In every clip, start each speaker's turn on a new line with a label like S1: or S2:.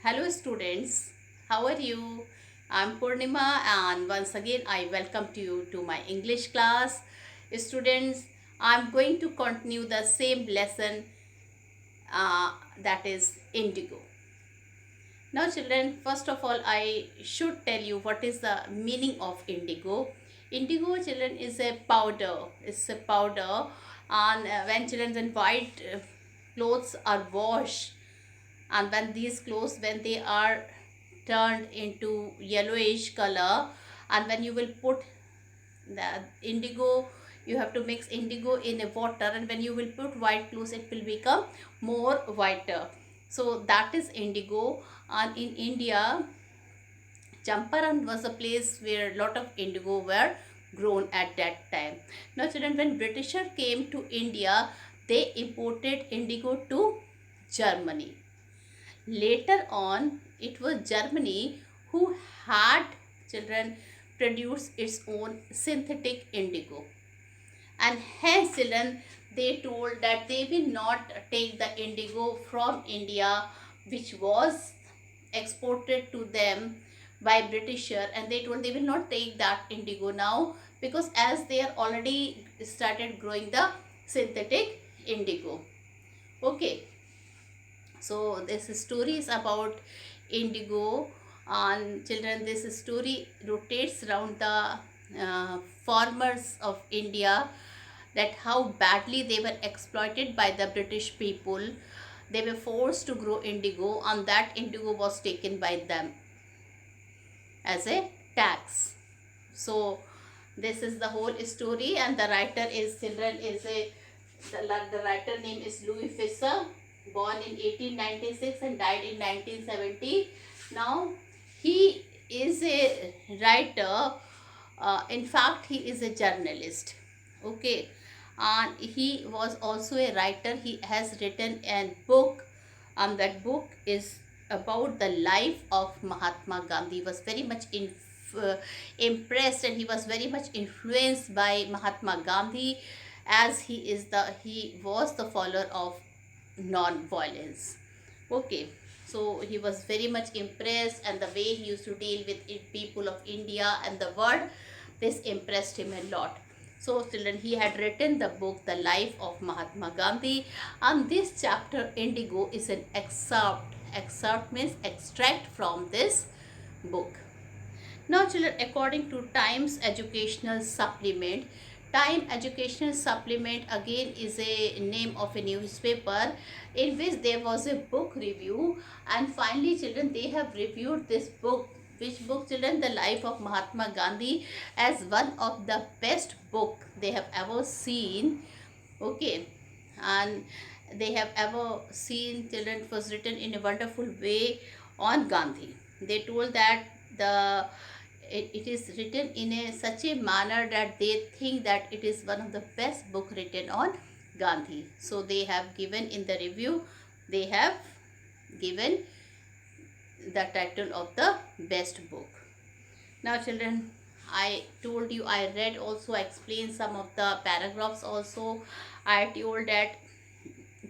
S1: Hello students, how are you? I'm Purnima and once again I welcome you to my English class. Students, I'm going to continue the same lesson that is indigo. Now children, first of all I should tell you what is the meaning of indigo. Indigo children is a powder. It's a powder and when children in white clothes are washed and when these clothes when they are turned into yellowish color and when you will put the indigo, you have to mix indigo in a water, and when you will put white clothes it will become more whiter. So that is indigo. And in India, Champaran was a place where a lot of indigo were grown at that time. Now children, when Britisher came to India, they imported indigo to Germany. Later on, it was Germany who had children produce its own synthetic indigo. And hence, children, they told that they will not take the indigo from India, which was exported to them by Britisher, and they told they will not take that indigo now because as they are already started growing the synthetic indigo. Okay, so this story is about indigo. And children, this story rotates around the farmers of India, that how badly they were exploited by the British people. They were forced to grow indigo and that indigo was taken by them as a tax. So this is the whole story, and the writer is children is a the writer name is Louis Fisher, born in 1896 and died in 1970. Now he is a writer. In fact, he is a journalist. Okay, and he was also a writer. He has written a book, and that book is about the life of Mahatma Gandhi. He was very much impressed and he was very much influenced by Mahatma Gandhi, as he was the follower of non-violence. Okay, so he was very much impressed, and the way he used to deal with people of India and the world, this impressed him a lot. So children, he had written the book The Life of Mahatma Gandhi, and this chapter Indigo is an excerpt means extract from this book. Now children, according to Times Educational Supplement, Time Educational Supplement again is a name of a newspaper in which there was a book review, and finally children, they have reviewed this book. Which book children? The Life of Mahatma Gandhi, as one of the best book they have ever seen. Okay, and they have ever seen children. It was written in a wonderful way on Gandhi. They told that it is written in such a manner that they think that it is one of the best book written on Gandhi. So they have given in the review, they have given the title of the best book. Now children, I told you, I read also, I explained some of the paragraphs also. I told that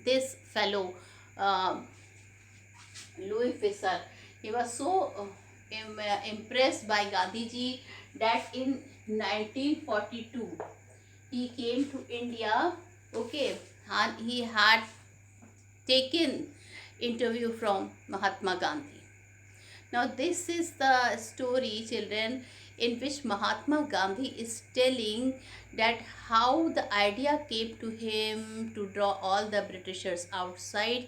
S1: this fellow, uh, Louis Fisher, he was so impressed by Gandhiji that in 1942 he came to India. Okay, and he had taken interview from Mahatma Gandhi. Now this is the story children, in which Mahatma Gandhi is telling that how the idea came to him to draw all the Britishers outside.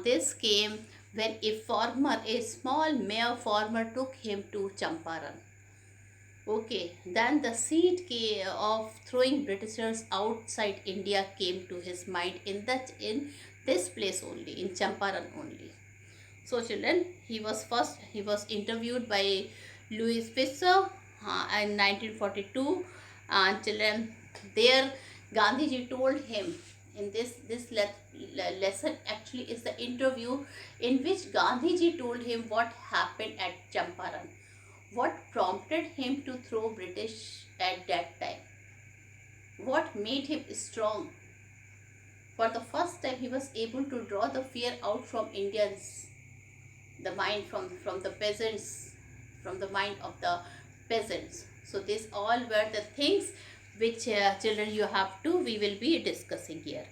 S1: This came when a farmer, a small mere farmer, took him to Champaran. Okay, then the seed of throwing Britishers outside India came to his mind in this place only, in Champaran only. So children, he was interviewed by Louis Fisher in 1942, and children, there Gandhiji told him in lesson actually is the interview in which Gandhiji told him what happened at Champaran, what prompted him to throw British at that time, what made him strong. For the first time, he was able to draw the fear out from Indians. the mind from the peasants, from the mind of the peasants. So these all were the things which children you have to we will be discussing here.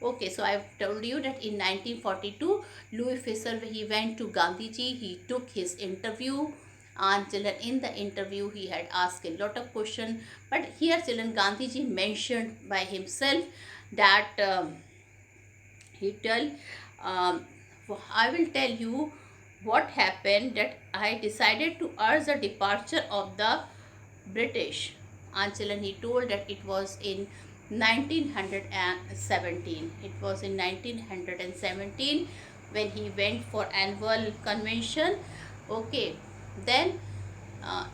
S1: Okay, so I've told you that in 1942 Louis Fisher he went to Gandhiji, he took his interview, and children in the interview he had asked a lot of questions. But here children Gandhiji mentioned by himself that he tell um, I will tell you what happened, that I decided to urge the departure of the British. Anchalan he told that it was in 1917. It was in 1917 when he went for annual convention. Okay, then uh,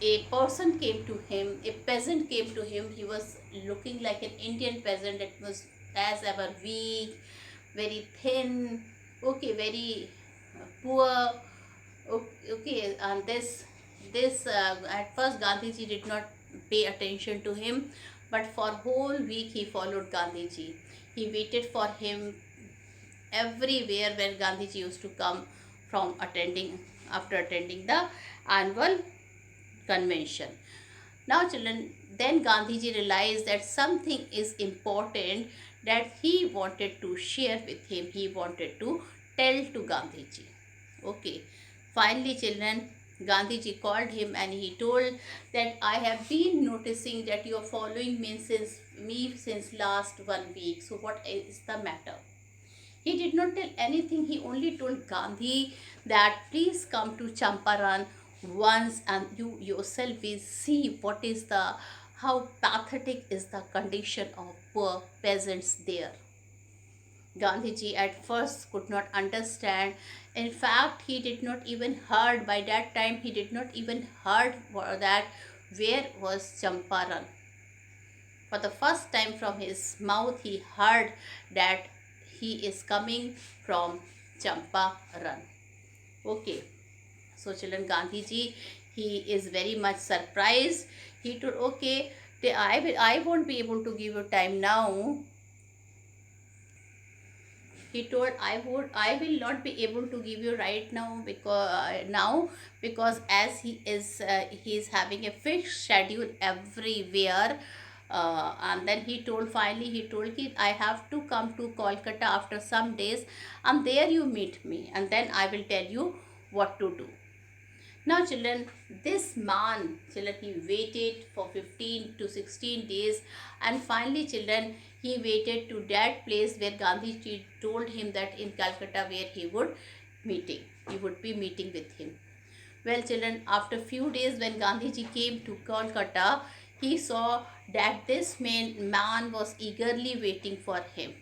S1: a person came to him, a peasant came to him. He was looking like an Indian peasant that was as ever weak, very thin, okay, very poor. Okay, and this at first Gandhiji did not pay attention to him, but for whole week he followed Gandhiji. He waited for him everywhere where Gandhiji used to come from attending, after attending the annual convention. Now, children, then Gandhiji realized that something is important that he wanted to share with him. He wanted to tell to Gandhiji. Okay. Finally, children, Gandhiji called him and he told that I have been noticing that you are following me since last 1 week. So what is the matter? He did not tell anything. He only told Gandhi that please come to Champaran once and you yourself will see what is the how pathetic is the condition of poor peasants there. Gandhiji at first could not understand. In fact, he did not even heard by that time. He did not even heard that where was Champaran. For the first time from his mouth, he heard that he is coming from Champaran. Okay, so children, Gandhiji, he is very much surprised. He told, okay, I won't be able to give you time now. He told I will not be able to give you right now because as he is having a fixed schedule everywhere. And then he told me I have to come to Kolkata after some days, and there you meet me and then I will tell you what to do. Now, children, this man, children, he waited for 15 to 16 days, and finally, children, he waited to that place where Gandhi told him that in Calcutta where he would be meeting with him. Well, children, after few days when Gandhiji came to Kolkata, he saw that this man was eagerly waiting for him.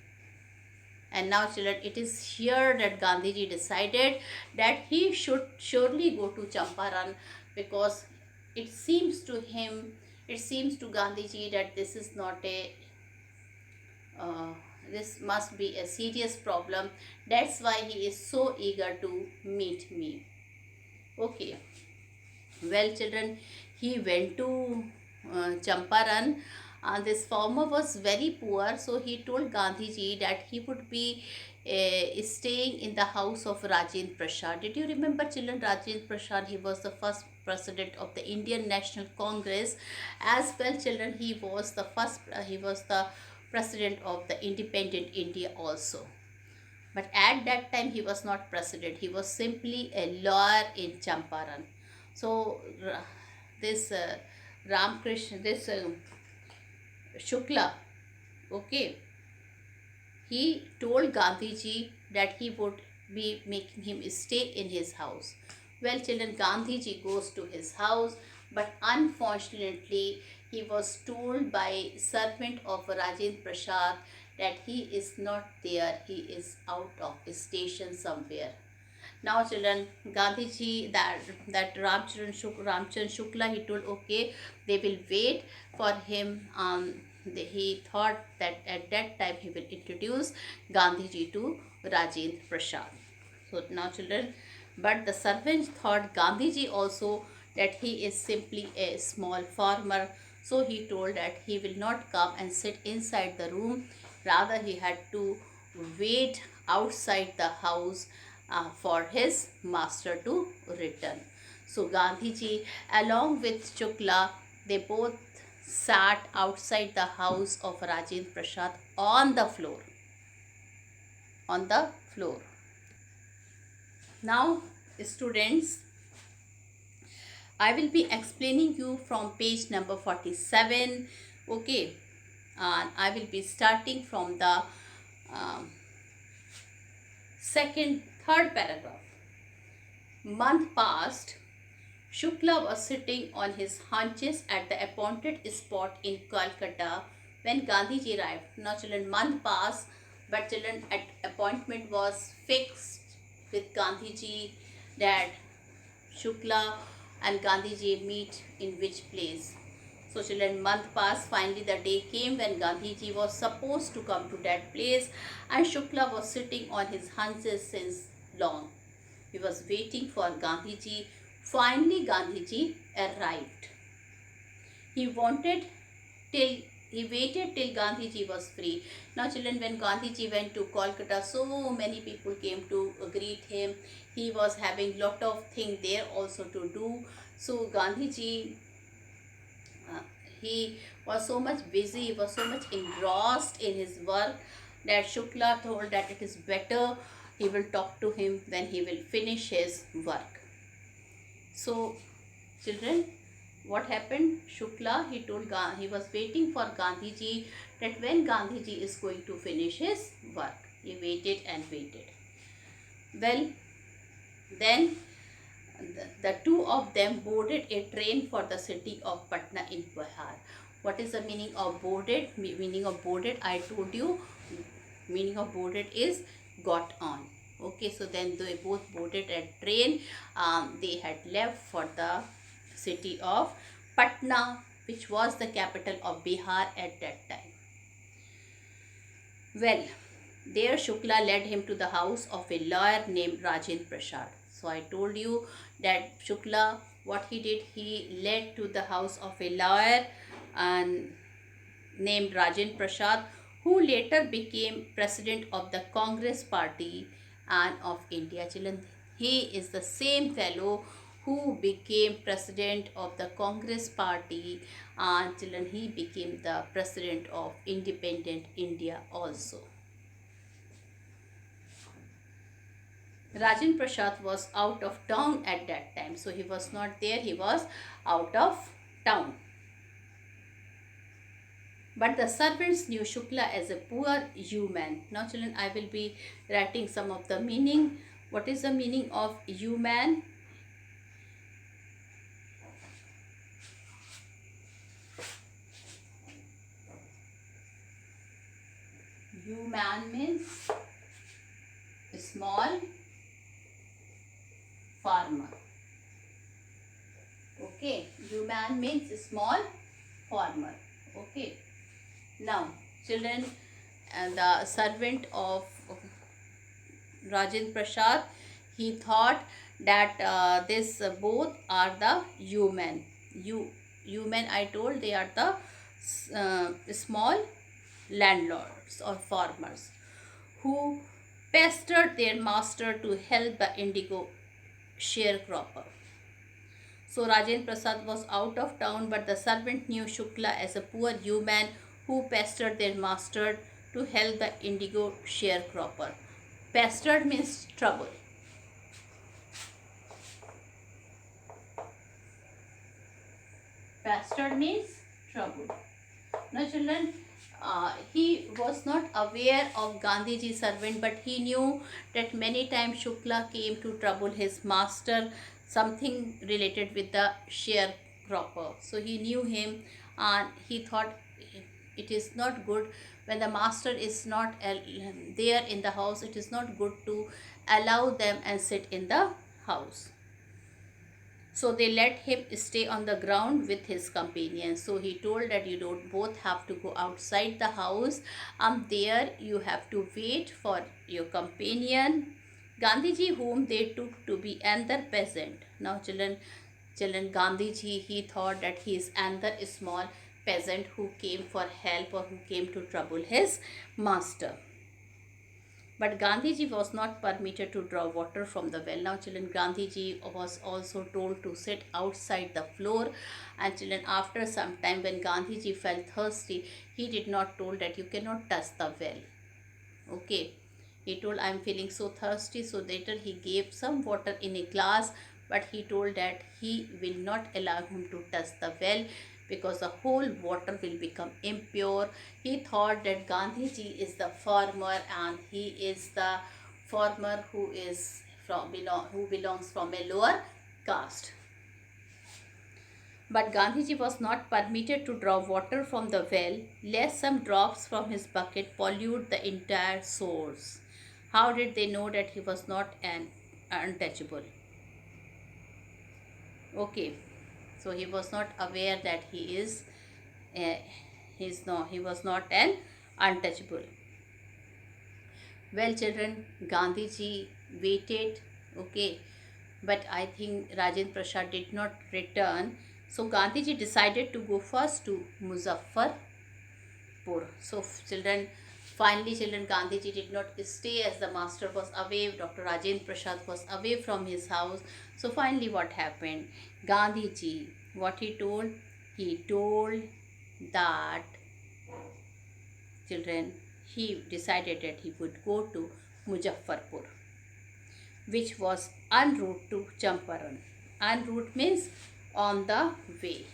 S1: And now, children, it is here that Gandhiji decided that he should surely go to Champaran, because it seems to him, it seems to Gandhiji that this is not a, this must be a serious problem. That's why he is so eager to meet me. Okay. Well, children, he went to Champaran. This farmer was very poor, so he told Gandhiji that he would be staying in the house of Rajendra Prasad. Did you remember, children? Rajendra Prasad, he was the first president of the Indian National Congress. As well, children, he was the president of the independent India also. But at that time, he was not president. He was simply a lawyer in Champaran. So this Ramkrishna, this Shukla, okay, he told Gandhiji that he would be making him stay in his house. Well, children, Gandhiji goes to his house, but unfortunately, he was told by servant of Rajendra Prasad that he is not there. He is out of station somewhere. Now, children, Gandhiji, that Ramcharan Shukla, he told, okay, they will wait for him. He thought that at that time he will introduce Gandhiji to Rajendra Prasad. So now, children, but the servants thought Gandhiji also that he is simply a small farmer. So he told that he will not come and sit inside the room. Rather, he had to wait outside the house for his master to return. So Gandhiji, along with Shukla, they both sat outside the house of Rajendra Prasad on the floor. On the floor. Now, students, I will be explaining you from page number 47. Okay, and I will be starting from the third paragraph. Month passed. Shukla was sitting on his haunches at the appointed spot in Calcutta when Gandhiji arrived. Now, children, month passed, but children, appointment was fixed with Gandhiji that Shukla and Gandhiji meet in which place. So children, month passed. Finally, the day came when Gandhiji was supposed to come to that place, and Shukla was sitting on his haunches since long. He was waiting for Gandhiji. Finally, Gandhiji arrived. He wanted till he waited till Gandhiji was free. Now, children, when Gandhiji went to Kolkata, so many people came to greet him. He was having lot of things there also to do. So Gandhiji, he was so much busy, he was so much engrossed in his work that Shukla told that it is better he will talk to him when he will finish his work. So, children, what happened? Shukla, he was waiting for Gandhiji that when Gandhiji is going to finish his work. He waited and waited. Well, then the two of them boarded a train for the city of Patna in Bihar. What is the meaning of boarded? Meaning of boarded, I told you, meaning of boarded is got on. Okay, so then they both boarded a train. They had left for the city of Patna, which was the capital of Bihar at that time. Well, there Shukla led him to the house of a lawyer named Rajendra Prasad. So I told you that Shukla, what he did, he led to the house of a lawyer named Rajendra Prasad, who later became president of the Congress Party and of India. Children, he is the same fellow who became president of the Congress Party, and children, he became the president of independent India also. Rajendra Prasad was out of town at that time, so he was not there, he was out of town. But the servants knew Shukla as a poor human. Now children, I will be writing some of the meaning. What is the meaning of human? Human means small farmer. Okay, human means small farmer. Okay. Now, children, the servant of Rajendra Prasad, he thought that this both are the human. Human, I told, they are the small landlords or farmers who pestered their master to help the indigo sharecropper. So Rajendra Prasad was out of town, but the servant knew Shukla as a poor human who pestered their master to help the indigo sharecropper. Pestered means trouble. Pestered means trouble. Now children, he was not aware of Gandhiji's servant, but he knew that many times Shukla came to trouble his master, something related with the sharecropper. So he knew him, and he thought it is not good when the master is not there in the house. It is not good to allow them and sit in the house. So they let him stay on the ground with his companion. So he told that you don't both have to go outside the house. There you have to wait for your companion Gandhiji, whom they took to be another peasant. Now children, Gandhiji, he thought that he is another small peasant who came for help or who came to trouble his master. But Gandhiji was not permitted to draw water from the well. Now, children, Gandhiji was also told to sit outside the floor. And children, after some time, when Gandhiji felt thirsty, he did not told that you cannot touch the well. Okay, he told, I'm feeling so thirsty. So later he gave some water in a glass, but he told that he will not allow him to touch the well because the whole water will become impure. He thought that Gandhiji is the farmer and he is the farmer who is who belongs from a lower caste. But Gandhiji was not permitted to draw water from the well, lest some drops from his bucket pollute the entire source. How did they know that he was not an untouchable? Okay, so he was not aware that uh, he was not an untouchable. Well, children, Gandhiji waited, okay, but I think Rajendra Prasad did not return. So Gandhiji decided to go first to Muzaffarpur. So children, finally children, Gandhiji did not stay as the master was away. Dr. Rajendra Prasad was away from his house. So finally what happened? Gandhiji, what he told? He told that children, he decided that he would go to Muzaffarpur, which was en route to Champaran. En route means on the way.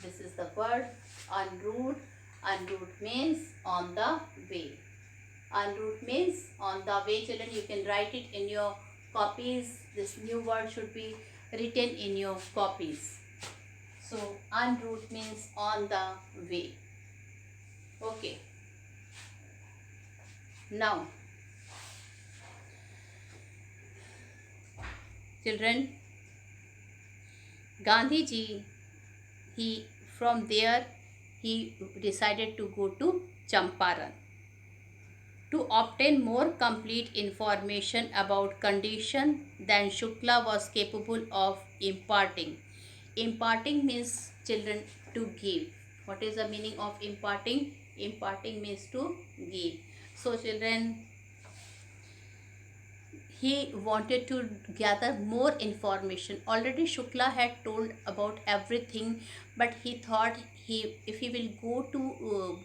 S1: This is the word en route. En route means on the way. En route means on the way. Children, you can write it in your copies. This new word should be written in your copies. So en route means on the way. Okay. Now, children, Gandhiji, from there he decided to go to Champaran to obtain more complete information about condition than Shukla was capable of imparting. Imparting means, children, to give. What is the meaning of imparting? Imparting means to give. So children, he wanted to gather more information. Already Shukla had told about everything, but he thought if he will go to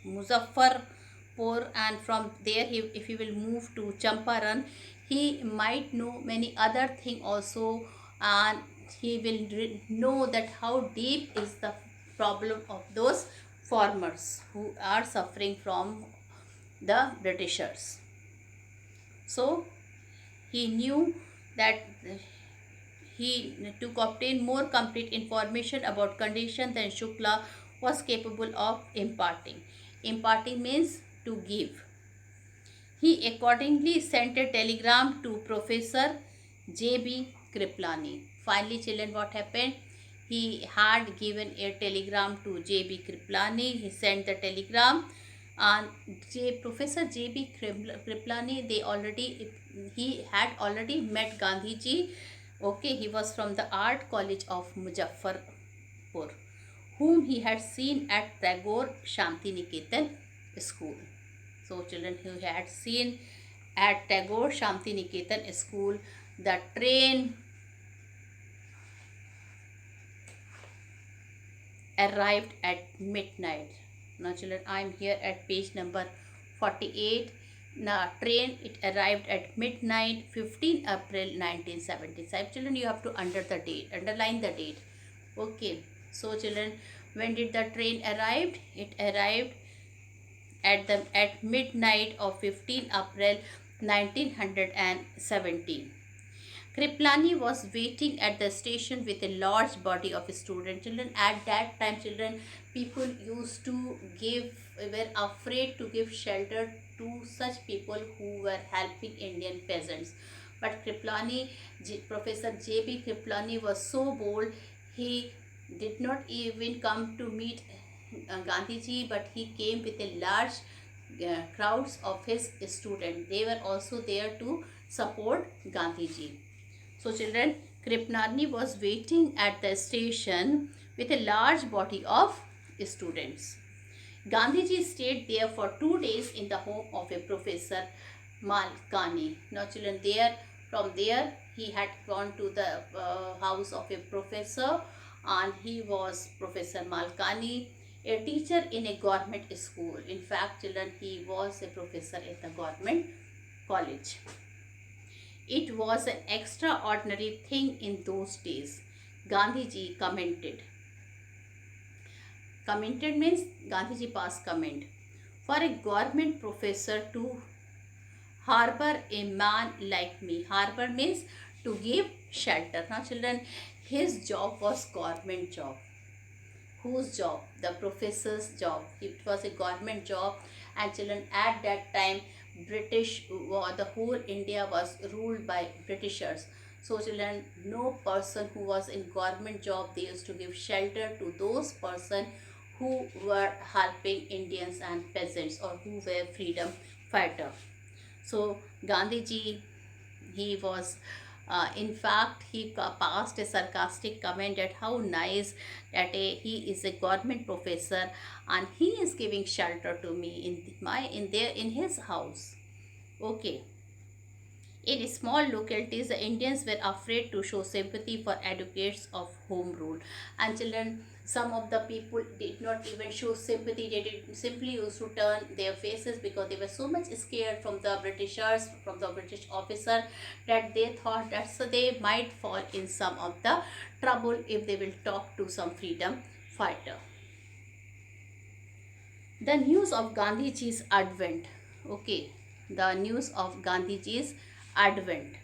S1: Muzaffarpur, and from there if he will move to Champaran, he might know many other thing also, and he will know that how deep is the problem of those farmers who are suffering from the Britishers. So he knew that he to obtain more complete information about condition than Shukla was capable of imparting. Imparting means to give. He accordingly sent a telegram to Professor J.B. Kriplani. Finally, children, what happened? He had given a telegram to J.B. Kriplani. He sent the telegram, and Professor J.B. Kriplani, he had already met Gandhiji. Okay, he was from the Art College of Muzaffarpur, whom he had seen at Tagore Shantiniketan school. So children, who had seen at Tagore Shantiniketan school, the train arrived at midnight. Now children, I am here at page number 48. Now train, it arrived at midnight, 15 April 1975. Children, you have to underline the date. Okay. So children, when did the train arrived? It arrived at midnight of 15 April 1917. Kriplani was waiting at the station with a large body of students. Children, at that time, children, people used to were afraid to give shelter to such people who were helping Indian peasants. But Professor J.B. Kriplani was so bold, he did not even come to meet Gandhiji, but he came with a large crowds of his students. They were also there to support Gandhiji. So children, Kripnani was waiting at the station with a large body of students. Gandhiji stayed there for 2 days in the home of a Professor Malkani. Now, children, from there he had gone to the house of a professor, and he was Professor Malkani, a teacher in a government school. In fact, children, he was a professor at the government college. It was an extraordinary thing in those days. Gandhiji commented. Commented means Gandhiji passed comment. For a government professor to harbor a man like me. Harbor means to give shelter. Now, children, his job was government job. Whose job? The professor's job. It was a government job, and children, at that time, the whole India was ruled by Britishers. So, children, no person who was in government job, they used to give shelter to those person who were helping Indians and peasants, or who were freedom fighter. So Gandhiji, he was, in fact, he passed a sarcastic comment at how nice that he is a government professor and he is giving shelter to me in his house. Okay. In small localities, the Indians were afraid to show sympathy for advocates of home rule. And children, some of the people did not even show sympathy. They did simply used to turn their faces because they were so much scared from the Britishers, from the British officer, that they thought that so they might fall in some of the trouble if they will talk to some freedom fighter. The news of Gandhiji's advent. Okay, the news of Gandhiji's advent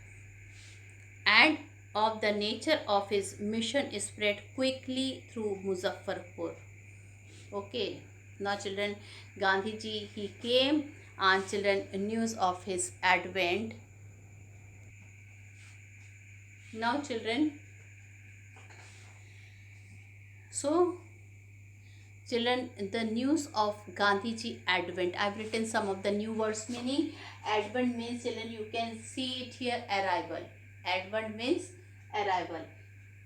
S1: and of the nature of his mission spread quickly through Muzaffarpur. Okay, now children, Gandhiji, he came, and children, news of his advent. Now children, so children, the news of Gandhiji advent. I've written some of the new words meaning. Advent means, children, you can see it here, arrival. Advent means arrival.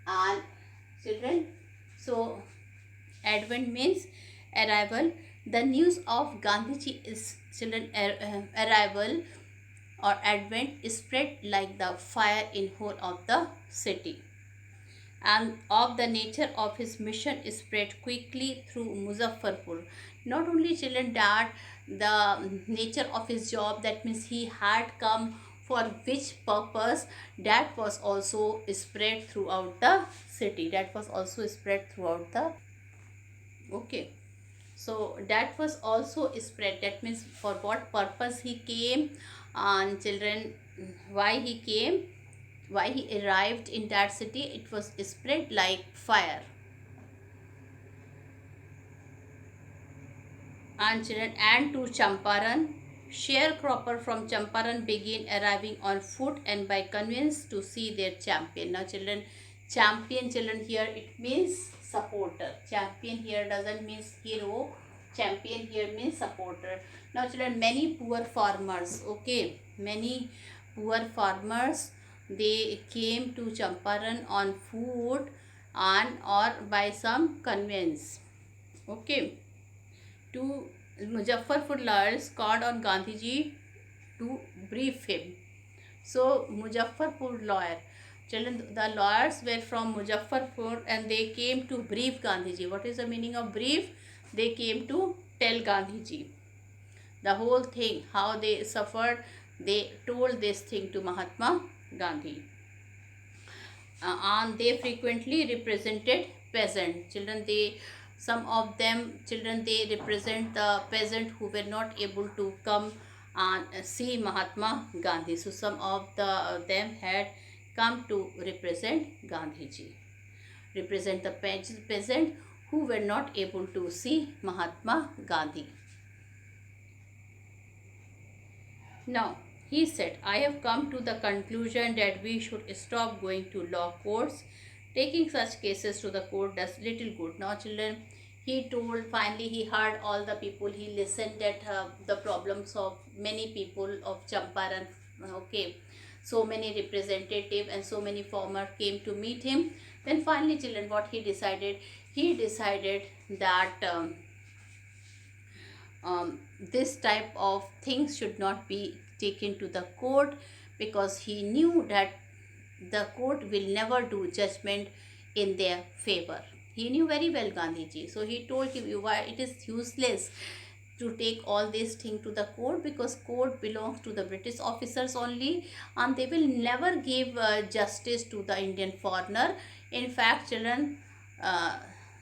S1: And children, so advent means arrival. The news of Gandhiji is, children, arrival or advent spread like the fire in whole of the city, and of the nature of his mission spread quickly through Muzaffarpur. Not only, children, that the nature of his job, that means he had come for which purpose, that was also spread throughout the city. That was also spread throughout the, okay. So that was also spread. That means for what purpose he came, and children, why he came, why he arrived in that city, it was spread like fire. And children, and to Champaran, sharecropper from Champaran began arriving on foot and by conveyance to see their champion. Now children, champion, children, here it means supporter. Champion here doesn't mean hero. Champion here means supporter. Now children, many poor farmers, okay, many poor farmers, they came to Champaran on foot and or by some conveyance, okay, to Muzaffarpur. Lawyers called on Gandhiji to brief him. So Muzaffarpur lawyer, children, the lawyers were from Muzaffarpur and they came to brief Gandhiji. What is the meaning of brief? They came to tell Gandhiji the whole thing, how they suffered. They told this thing to Mahatma Gandhi. And they frequently represented peasant. Children, they, some of them, children, they represent the peasant who were not able to come and see Mahatma Gandhi. So some of them had come to represent Gandhiji, represent the peasant who were not able to see Mahatma Gandhi. Now, he said, I have come to the conclusion that we should stop going to law courts. Taking such cases to the court does little good. Now children, he told, finally he heard all the people, he listened at the problems of many people of Champaran, okay. so many representative and so many farmer came to meet him. Then finally children, what he decided that this type of things should not be taken to the court, because he knew that the court will never do judgment in their favor. He knew very well Gandhiji. So he told him, why it is useless to take all these things to the court, because court belongs to the British officers only, and they will never give justice to the Indian foreigner. In fact children,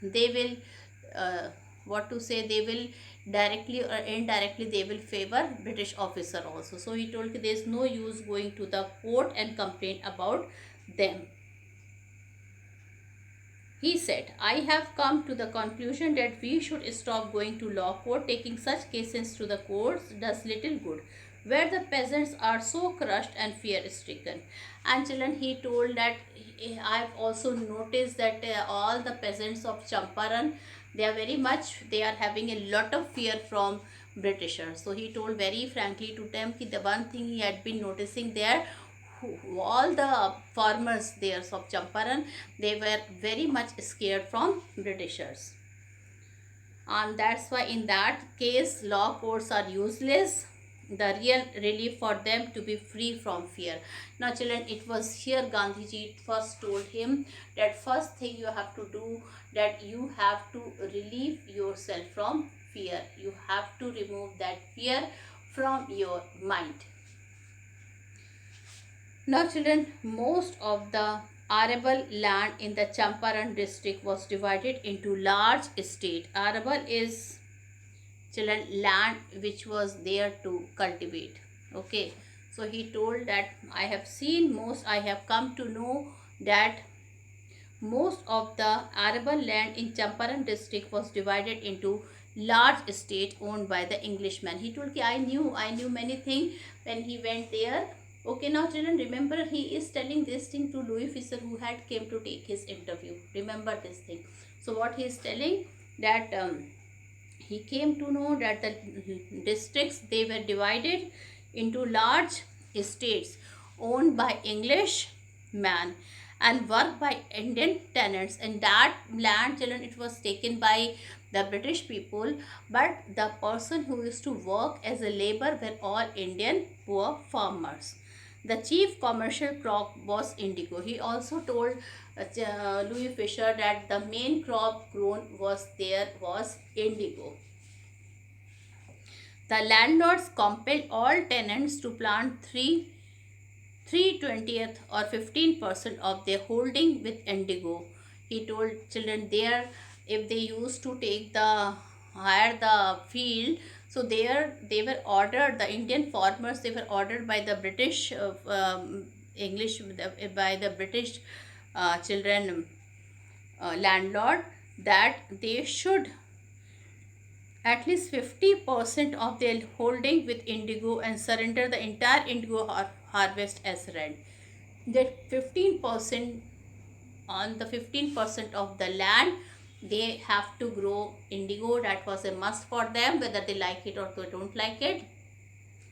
S1: they will what to say, they will directly or indirectly they will favor British officer also. So he told there is no use going to the court and complain about them. He said, I have come to the conclusion that we should stop going to law court. Taking such cases to the courts does little good, where the peasants are so crushed and fear stricken. And children, he told that I've also noticed that all the peasants of Champaran, they are very much, they are having a lot of fear from Britishers. So he told very frankly to them that the one thing he had been noticing there, all the farmers there of Champaran, they were very much scared from Britishers. And that's why in that case law courts are useless. The real relief for them to be free from fear. Now children, it was here Gandhiji first told him that first thing you have to do, that you have to relieve yourself from fear. You have to remove that fear from your mind. Now children, most of the arable land in the Champaran district was divided into large estate. Arable is children land which was there to cultivate. Okay, so he told that I have come to know that most of the arable land in Champaran district was divided into large estate owned by the Englishman. He told I knew many things when he went there. Okay, now children, remember he is telling this thing to Louis Fisher, who had came to take his interview. Remember this thing. So what he is telling, that he came to know that the districts, they were divided into large estates owned by English man and worked by Indian tenants. And that land, children, it was taken by the British people, but the person who used to work as a labor were all Indian poor farmers. The chief commercial crop was indigo. He also told Louis Fisher that the main crop grown was indigo. The landlords compelled all tenants to plant 3/20th or 15% of their holding with indigo. He told children there, if they used to hire the field, so there they were ordered, the Indian farmers, they were ordered by the British by the British children landlord, that they should at least 50% of their holding with indigo and surrender the entire indigo harvest as rent. That 15%, on the 15% of the land, they have to grow indigo. That was a must for them, whether they like it or they don't like it.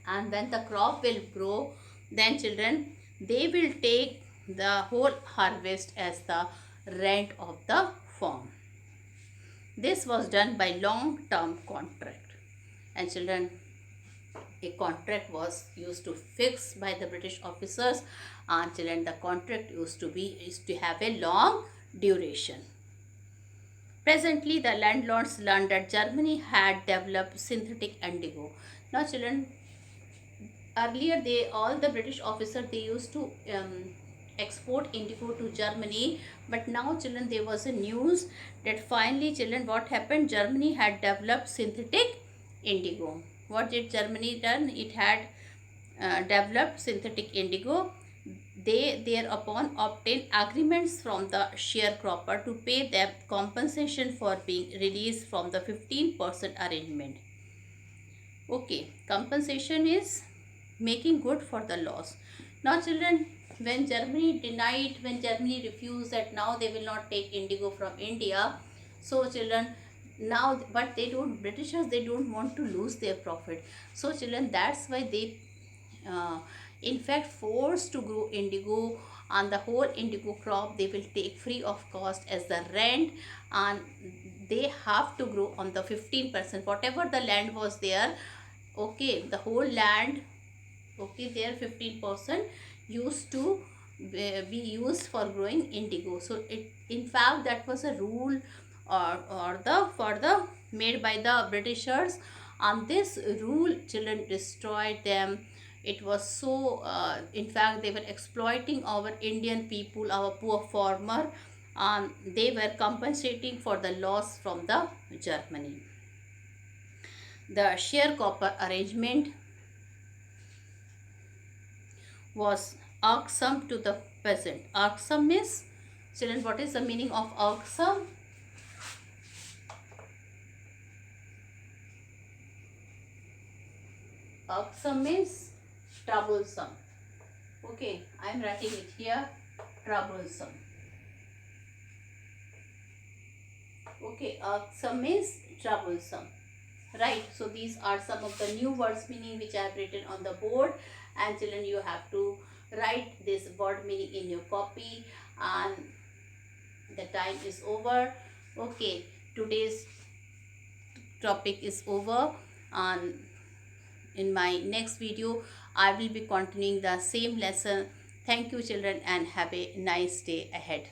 S1: And when the crop will grow, then children, they will take the whole harvest as the rent of the farm. This was done by long-term contract. And children, a contract was used to fix by the British officers, and children, the contract used to have a long duration. Presently, the landlords learned that Germany had developed synthetic indigo. Now children, earlier all the British officers, they used to export indigo to Germany, but now children, there was a news that finally children, what happened, Germany had developed synthetic indigo. What did Germany done? It had developed synthetic indigo. They thereupon obtained agreements from the sharecropper to pay them compensation for being released from the 15% arrangement. Okay, compensation is making good for the loss. Now children, when Germany refused that now they will not take indigo from India, so children, now, but Britishers, they don't want to lose their profit. So children, that's why they in fact forced to grow indigo, and the whole indigo crop they will take free of cost as the rent, and they have to grow on the 15%, whatever the land was there. Okay, the whole land, okay, there 15% used to be used for growing indigo. So it, in fact, that was a rule, or the for the made by the Britishers, and this rule children destroyed them. It was so in fact they were exploiting our Indian people, our poor farmer, and they were compensating for the loss from the Germany. The sharecropper arrangement was irksome to the peasant. Irksome means, children, what is the meaning of irksome? Irksome means troublesome. Okay, I am writing it here, troublesome. Okay, irksome means troublesome. Right, so these are some of the new words meaning which I have written on the board, and children, you have to write this word meaning in your copy, and the time is over. Okay, today's topic is over, and in my next video I will be continuing the same lesson. Thank you children, and have a nice day ahead.